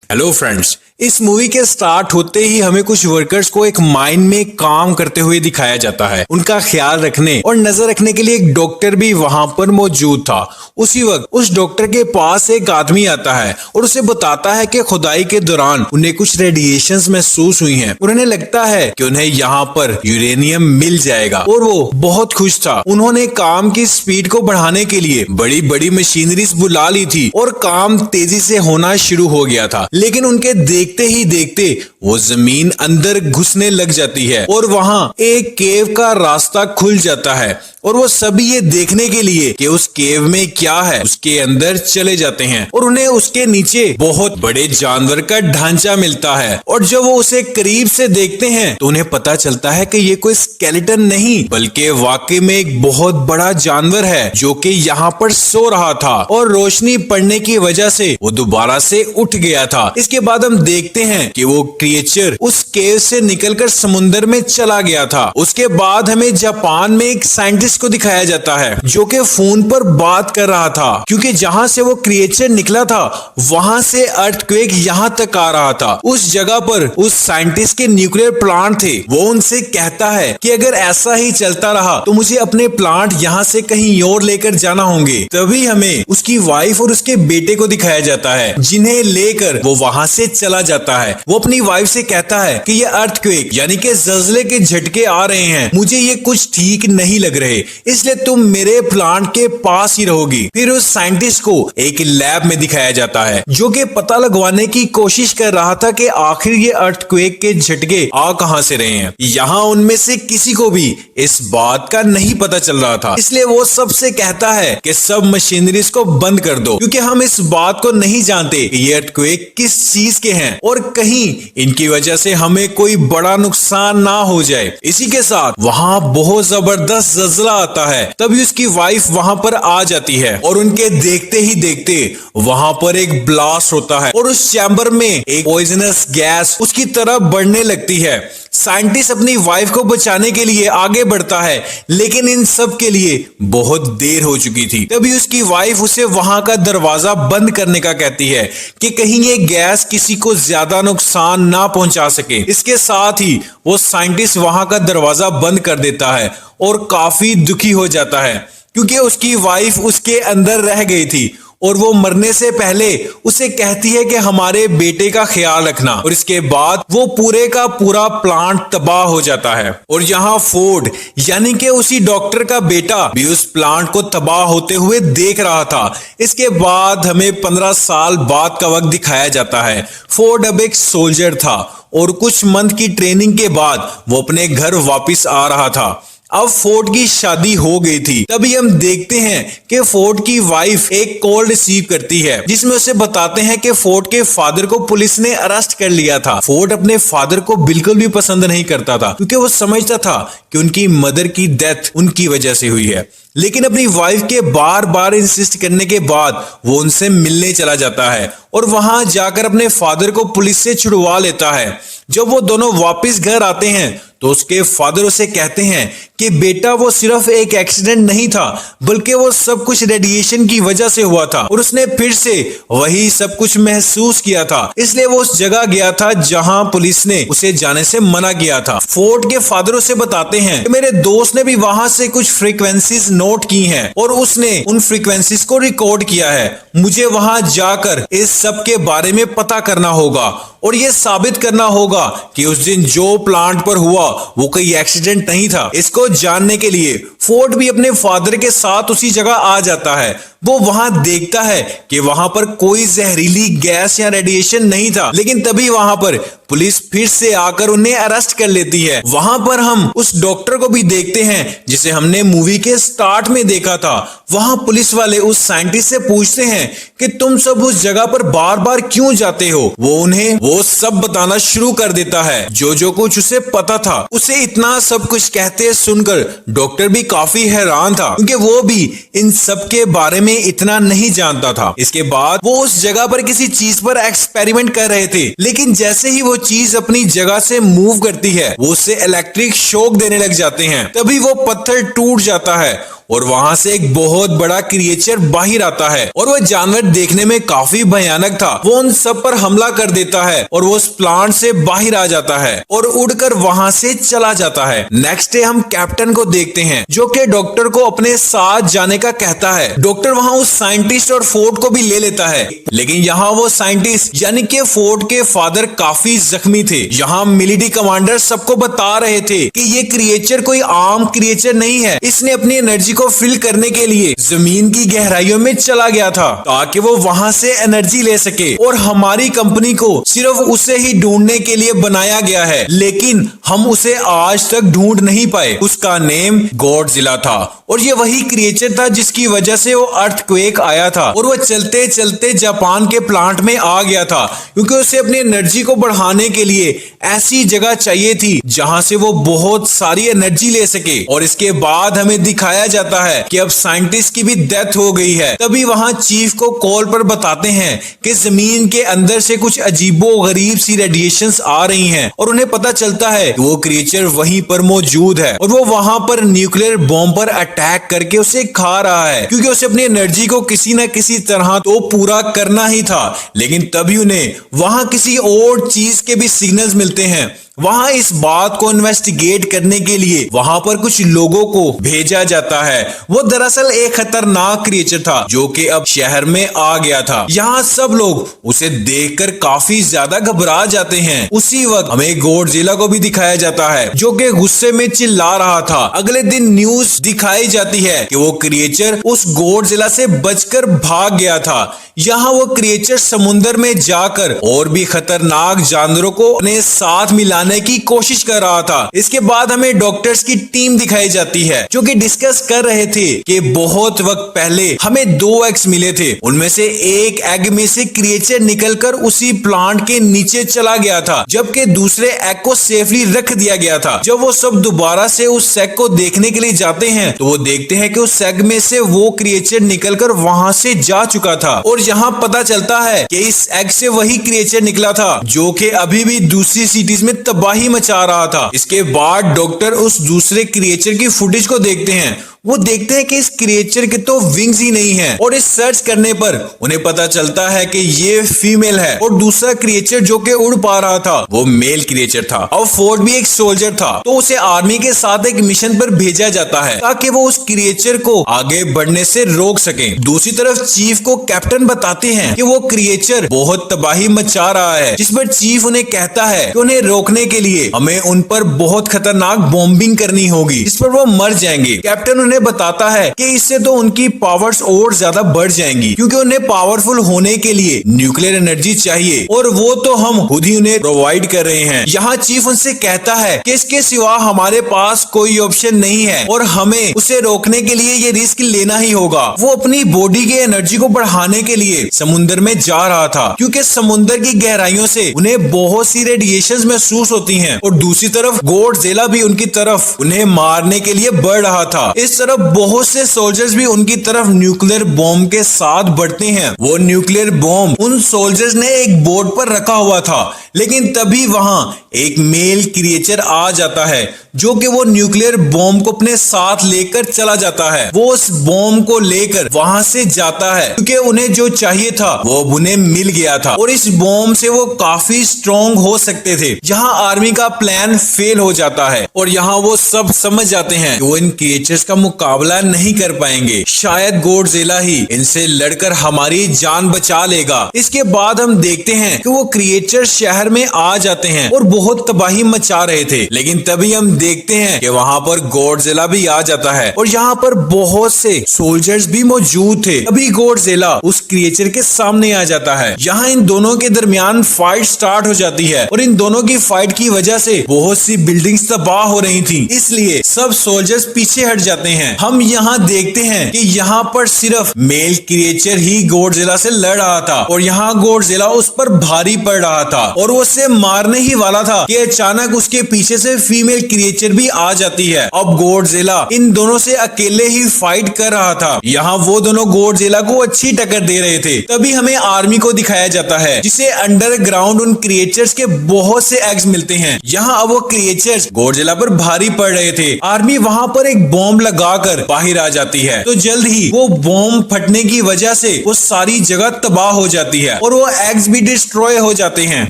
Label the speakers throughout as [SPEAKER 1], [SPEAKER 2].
[SPEAKER 1] Hello friends, इस movie के start होते ही हमें कुछ वर्कर्स को एक माइन में काम करते हुए दिखाया जाता है। उनका ख्याल रखने और नजर रखने के लिए एक डॉक्टर भी वहां पर मौजूद था। उसी वक्त उस डॉक्टर के पास एक आदमी आता है और उसे बताता है कि खुदाई के दौरान उन्हें कुछ रेडिएशंस महसूस हुई हैं। उन्हें लगता है कि उन्हें यहाँ पर यूरेनियम मिल जाएगा और वो बहुत खुश था। उन्होंने काम की स्पीड को बढ़ाने के लिए बड़ी बड़ी मशीनरीज बुला ली थी और काम तेजी से होना शुरू हो गया था। लेकिन उनके देखते ही देखते वो जमीन अंदर घुसने लग जाती है और वहां एक केव का रास्ता खुल जाता है और वो सभी ये देखने के लिए कि उस केव में क्या है उसके अंदर चले जाते हैं और उन्हें उसके नीचे बहुत बड़े जानवर का ढांचा मिलता है। और जब वो उसे करीब से देखते हैं तो उन्हें पता चलता है कि ये कोई स्केलेटन नहीं बल्कि वाकई में एक बहुत बड़ा जानवर है जो कि यहाँ पर सो रहा था और रोशनी पड़ने की वजह से वो दोबारा से उठ गया था। इसके बाद हम देखते हैं कि वो क्रिएचर उस केव से निकलकर समुद्र में चला गया था। उसके बाद हमें जापान में एक साइंटिस्ट को दिखाया जाता है जो कि फोन पर बात कर रहा था, क्योंकि जहां से वो क्रिएचर निकला था वहां से अर्थक्वेक यहां तक आ रहा था। उस जगह पर उस साइंटिस्ट के न्यूक्लियर प्लांट थे। वो उनसे कहता है कि अगर ऐसा ही चलता रहा तो मुझे अपने प्लांट यहां से कहीं और लेकर जाना होंगे। तभी हमें उसकी वाइफ और उसके बेटे को दिखाया जाता है जिन्हें लेकर वो वहां से चला जाता है। वो अपनी वाइफ से कहता है कि ये अर्थक्वेक यानी कि ज़लज़ले के झटके आ रहे हैं, मुझे ये कुछ ठीक नहीं लग रहे, इसलिए तुम मेरे प्लांट के पास ही रहोगी। फिर उस साइंटिस्ट को एक लैब में दिखाया जाता है जो कि पता लगवाने की कोशिश कर रहा था कि आखिर ये अर्थक्वेक के झटके आ कहां से रहे हैं। यहाँ उनमें से किसी को भी इस बात का नहीं पता चल रहा था, इसलिए वो सबसे कहता है कि सब मशीनरीज को बंद कर दो, क्योंकि हम इस बात को नहीं जानते कि ये अर्थक्वेक किस चीज के हैं और कहीं इनकी वजह से हमें कोई बड़ा नुकसान ना हो जाए। इसी के साथ वहां बहुत जबरदस्त ज़लज़ला आता है। तभी उसकी वाइफ वहां पर आ जाती है और उनके देखते ही देखते वहां पर एक ब्लास्ट होता है और उस चैम्बर में एक पॉइजनस गैस उसकी तरफ बढ़ने लगती है। साइंटिस्ट अपनी वाइफ को बचाने के लिए आगे बढ़ता है, लेकिन इन सब के लिए बहुत देर हो चुकी थी। तभी उसकी वाइफ उसे वहां का दरवाजा बंद करने का कहती है कि कहीं ये गैस किसी को ज्यादा नुकसान ना पहुंचा सके। इसके साथ ही वो साइंटिस्ट वहां का दरवाजा बंद कर देता है और काफी दुखी हो जाता है क्योंकि उसकी वाइफ उसके अंदर रह गई थी और वो मरने से पहले उसे कहती है कि हमारे बेटे का ख्याल रखना। और इसके बाद वो पूरे का पूरा प्लांट तबाह हो जाता है और यहाँ फोर्ड यानी कि उसी डॉक्टर का बेटा भी उस प्लांट को तबाह होते हुए देख रहा था। इसके बाद हमें 15 साल बाद का वक्त दिखाया जाता है। फोर्ड अब एक सोल्जर था और कुछ मंथ की ट्रेनिंग के बाद वो अपने घर वापिस आ रहा था। अब फोर्ड की शादी हो गई थी। तभी हम देखते हैं कि फोर्ड की वाइफ एक कॉल रिसीव करती है जिसमें उसे बताते हैं कि फोर्ड के फादर को पुलिस ने अरेस्ट कर लिया था। फोर्ड अपने फादर को बिल्कुल भी पसंद नहीं करता था क्योंकि वो समझता था कि उनकी मदर की डेथ उनकी वजह से हुई है, लेकिन अपनी वाइफ के बार बार इंसिस्ट करने के बाद वो उनसे मिलने चला जाता है और वहां जाकर अपने फादर को पुलिस से छुड़वा लेता है। जब वो दोनों वापस घर आते हैं तो उसके फादर उसे कहते हैं कि बेटा वो सिर्फ एक एक्सीडेंट नहीं था बल्कि वो सब कुछ रेडिएशन की वजह से हुआ था और उसने फिर से वही सब कुछ महसूस किया था, इसलिए वो उस जगह गया था जहां पुलिस ने उसे जाने से मना किया था। फोर्ड के फादर उसे बताते हैं कि मेरे दोस्त ने भी वहां से कुछ फ्रीक्वेंसीज नोट की हैं और उसने उन फ्रीक्वेंसीज को रिकॉर्ड किया है। मुझे वहां जाकर इस सब के बारे में पता करना होगा और ये साबित करना होगा कि उस दिन जो प्लांट पर हुआ वो कोई एक्सीडेंट नहीं था। इसको जानने के लिए फोर्ड भी अपने फादर के साथ उसी जगह आ जाता है। वो वहां देखता है कि वहां पर कोई जहरीली गैस या रेडिएशन नहीं था, लेकिन तभी वहां पर पुलिस फिर से आकर उन्हें अरेस्ट कर लेती है। वहां पर हम उस डॉक्टर को भी देखते हैं जिसे हमने मूवी के स्टार्ट में देखा था। वहां पुलिस वाले उस साइंटिस्ट से पूछते हैं कि तुम सब उस जगह पर बार बार क्यों जाते हो। वो उन्हें वो सब बताना शुरू कर देता है जो कुछ उसे पता था। उसे इतना सब कुछ कहते सुनकर डॉक्टर भी काफी हैरान था क्योंकि वो भी इन सब के बारे में इतना नहीं जानता था। इसके बाद वो उस जगह पर किसी चीज पर एक्सपेरिमेंट कर रहे थे, लेकिन जैसे ही वो चीज अपनी जगह से मूव करती है वो उससे इलेक्ट्रिक शॉक देने लग जाते हैं। तभी वो पत्थर टूट जाता है और वहां से एक बहुत बड़ा क्रिएचर बाहर आता है और वह जानवर देखने में काफी भयानक था। वो उन सब पर हमला कर देता है और वो उस प्लांट से बाहर आ जाता है और उड़कर वहां से चला जाता है। नेक्स्ट डे हम कैप्टन को देखते हैं जो कि डॉक्टर को अपने साथ जाने का कहता है। डॉक्टर वहां उस साइंटिस्ट और फोर्ड को भी ले लेता है, लेकिन यहाँ वो साइंटिस्ट यानी कि फोर्ड के फादर काफी जख्मी थे। यहाँ मिलिट्री कमांडर सबको बता रहे थे कि ये क्रिएचर कोई आम क्रिएचर नहीं है, इसने अपनी एनर्जी को फिल करने के लिए जमीन की गहराइयों में चला गया था ताकि वो वहां से एनर्जी ले सके और हमारी कंपनी को सिर्फ उसे ही ढूंढने के लिए बनाया गया है, लेकिन हम उसे आज तक ढूंढ नहीं पाए। उसका नेम गॉडजिला था और ये वही क्रिएचर था जिसकी वजह से वो अर्थक्वेक आया था और वो चलते चलते जापान के प्लांट में आ गया था, क्योंकि उसे अपनी एनर्जी को बढ़ाने के लिए ऐसी जगह चाहिए थी जहां से वो बहुत सारी एनर्जी ले सके। और इसके बाद हमें दिखाया जाता है कि अब साइंटिस्ट की भी डेथ हो गई है। तभी वहां चीफ को कॉल पर बताते हैं कि जमीन के अंदर से कुछ अजीबो गरीब सी रेडिएशंस आ रही हैं और उन्हें पता चलता है कि वो क्रिएचर वहीं पर मौजूद है और वो वहां पर न्यूक्लियर बॉम्ब पर अटैक करके उसे खा रहा है, क्योंकि उसे अपनी एनर्जी को किसी न किसी तरह तो पूरा करना ही था। लेकिन तभी उन्हें वहां किसी और चीज के भी सिग्नल्स मिलते हैं। वहां इस बात को इन्वेस्टिगेट करने के लिए वहां पर कुछ लोगों को भेजा जाता है। वो दरअसल एक खतरनाक क्रिएचर था जो कि अब शहर में आ गया था। यहाँ सब लोग उसे देखकर काफी ज्यादा घबरा जाते हैं। उसी वक्त हमें गॉडजिला को भी दिखाया जाता है जो कि गुस्से में चिल्ला रहा था। अगले दिन न्यूज दिखाई जाती है कि वो क्रिएचर उस गॉडजिला से बचकर भाग गया था। यहाँ वो क्रिएचर समुद्र में जाकर और भी खतरनाक जानवरों को अपने साथ मिलाने की कोशिश कर रहा था। इसके बाद हमें डॉक्टर्स की टीम दिखाई जाती है जो कि डिस्कस कर रहे थे कि बहुत वक्त पहले हमें 2 एग्स मिले थे, उनमें से एक एग में से क्रिएचर निकलकर उसी प्लांट के नीचे चला गया था, जबकि दूसरे एग को सेफली रख दिया गया था। जब वो सब दोबारा से उस एग को देखने के लिए जाते हैं तो वो देखते हैं कि उस एग में से वो क्रिएचर निकलकर वहां से जा चुका था और यहाँ पता चलता है कि इस एग से वही क्रिएचर निकला था जो कि अभी भी दूसरी सिटीज में तबाही मचा रहा था। इसके बाद डॉक्टर उस दूसरे क्रिएचर की फुटेज को देखते हैं। वो देखते हैं कि इस क्रिएचर के तो विंग्स ही नहीं हैं और इस सर्च करने पर उन्हें पता चलता है कि ये फीमेल है और दूसरा क्रिएचर जो कि उड़ पा रहा था वो मेल क्रिएचर था। और फोर्ड भी एक सोल्जर था तो उसे आर्मी के साथ एक मिशन पर भेजा जाता है ताकि वो उस क्रिएचर को आगे बढ़ने से रोक सके। दूसरी तरफ चीफ को कैप्टन बताते हैं कि वो क्रिएचर बहुत तबाही मचा रहा है, जिस पर चीफ उन्हें कहता है कि उन्हें रोकने के लिए हमें उन पर बहुत खतरनाक बॉम्बिंग करनी होगी जिस पर वो मर जाएंगे। कैप्टन उन्हें बताता है कि इससे तो उनकी पावर्स और ज्यादा बढ़ जाएंगी, क्योंकि उन्हें पावरफुल होने के लिए न्यूक्लियर एनर्जी चाहिए और वो तो हम खुद ही उन्हें प्रोवाइड कर रहे हैं। यहाँ चीफ उनसे कहता है कि इसके सिवा हमारे पास कोई ऑप्शन नहीं है और हमें उसे रोकने के लिए ये रिस्क लेना ही होगा। वो अपनी बॉडी की एनर्जी को बढ़ाने के लिए समुद्र में जा रहा था, क्योंकि समुद्र की गहराइयों से उन्हें बहुत सी रेडिएशंस महसूस होती हैं और दूसरी तरफ गॉडजिला भी उनकी तरफ उन्हें मारने के लिए बढ़ रहा था। इस तरफ बहुत से सोल्जर्स भी उनकी तरफ न्यूक्लियर बॉम्ब के साथ बढ़ते हैं। वो न्यूक्लियर बॉम्ब उन सोल्जर्स ने एक बोर्ड पर रखा हुआ था, लेकिन तभी वहां एक मेल क्रिएचर आ जाता है जो कि वो न्यूक्लियर बॉम्ब को अपने साथ लेकर चला जाता है। वो उस बॉम्ब को लेकर वहां से जाता है क्योंकि उन्हें जो चाहिए था वो उन्हें मिल गया था और इस बॉम्ब से वो काफी स्ट्रॉन्ग हो सकते थे। यहाँ आर्मी का प्लान फेल हो जाता है और यहाँ वो सब समझ जाते हैं कि वो इन क्रिएचर्स का मुकाबला नहीं कर पाएंगे, शायद गॉडजिला ही इनसे लड़कर हमारी जान बचा लेगा। इसके बाद हम देखते हैं कि वो क्रिएचर शहर में आ जाते हैं और बहुत तबाही मचा रहे थे, लेकिन तभी हम देखते हैं कि वहां पर गॉडजिला भी आ जाता है और यहाँ पर बहुत से सोल्जर्स भी मौजूद थे। अभी गॉडजिला उस क्रिएचर के सामने आ जाता है। यहाँ इन दोनों के दरमियान फाइट स्टार्ट हो जाती है और इन दोनों की फाइट की वजह से बहुत सी बिल्डिंग्स तबाह हो रही थी, इसलिए सब सोल्जर्स पीछे हट जाते हैं। हम यहाँ देखते हैं कि यहाँ पर सिर्फ मेल क्रिएचर ही गॉडजिला से लड़ रहा था और यहाँ गॉडजिला उस पर भारी पड़ रहा था और वो उसे मारने ही वाला था कि अचानक उसके पीछे से फीमेल क्रिएचर भी आ जाती है। अब गॉडजिला इन दोनों से अकेले ही फाइट कर रहा था। यहाँ वो दोनों गॉडजिला को अच्छी टक्कर दे रहे थे। तभी हमें आर्मी को दिखाया जाता है जिसे अंडरग्राउंड उन क्रिएचर्स के बहुत से एग्स मिलते हैं। यहाँ अब वो क्रिएचर्स गॉडजिला पर भारी पड़ रहे थे। आर्मी वहाँ पर एक बॉम्ब लगाकर बाहर आ जाती है तो जल्द ही वो बॉम्ब फटने की वजह से वो सारी जगह तबाह हो जाती है और वो एग्स भी डिस्ट्रॉय हो जाते हैं।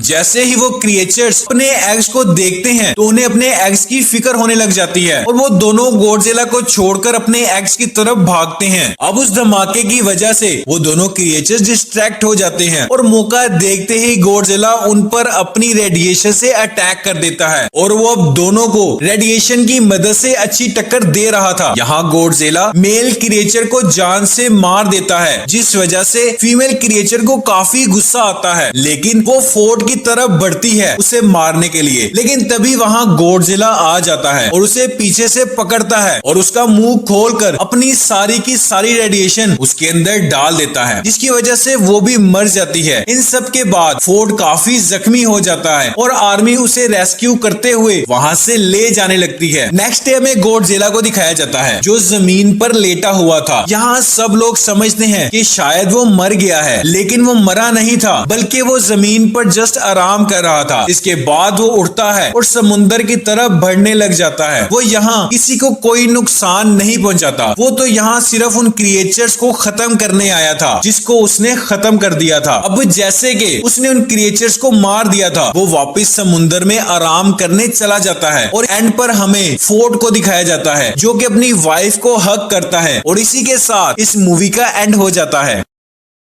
[SPEAKER 1] जैसे ही वो क्रिएचर्स अपने एग्स को देखते हैं तो उन्हें अपने एग्स की फिक्र होने लग जाती है और वो दोनों गॉडजिला को छोड़कर अपने एग्स की तरफ भागते हैं। अब उस धमाके की वजह से वो दोनों क्रिएचर्स डिस्ट्रैक्ट हो जाते हैं और मौका देखते ही गॉडजिला उन पर अपनी रेडिएशन से अटैक कर देता है और वो अब दोनों को रेडिएशन की मदद से अच्छी टक्कर दे रहा था। यहाँ गॉडजिला मेल क्रिएचर को जान से मार देता है जिस वजह से फीमेल क्रिएचर को काफी गुस्सा आता है, लेकिन वो फोर्ट की तरफ बढ़ती है उसे मारने के लिए। लेकिन तभी वहाँ गॉडजिला आ जाता है और उसे पीछे से पकड़ता है और उसका मुंह खोलकर अपनी सारी की सारी रेडिएशन उसके अंदर डाल देता है जिसकी वजह से वो भी मर जाती है। इन सब के बाद फोर्ट काफी जख्मी हो जाता है और आर्मी उसे रेस्क्यू करते हुए वहाँ से ले जाने लगती है। नेक्स्ट डे में गॉडजिला को दिखाया जाता है जो जमीन पर लेटा हुआ था। यहाँ सब लोग समझते हैं कि शायद वो मर गया है, लेकिन वो मरा नहीं था बल्कि वो जमीन पर जस्ट आराम कर रहा था। इसके बाद वो उठता है और समुंदर की तरफ बढ़ने लग जाता है। वो यहाँ किसी को कोई नुकसान नहीं पहुंचाता। वो तो यहाँ सिर्फ उन क्रिएचर्स को खत्म करने आया था जिसको उसने खत्म कर दिया था। अब जैसे कि उसने उन क्रिएचर्स को मार दिया था वो वापस समुंदर में आराम करने चला जाता है और एंड पर हमें फोर्ट को दिखाया जाता है जो कि अपनी वाइफ को हग करता है और इसी के साथ इस मूवी का एंड हो जाता है।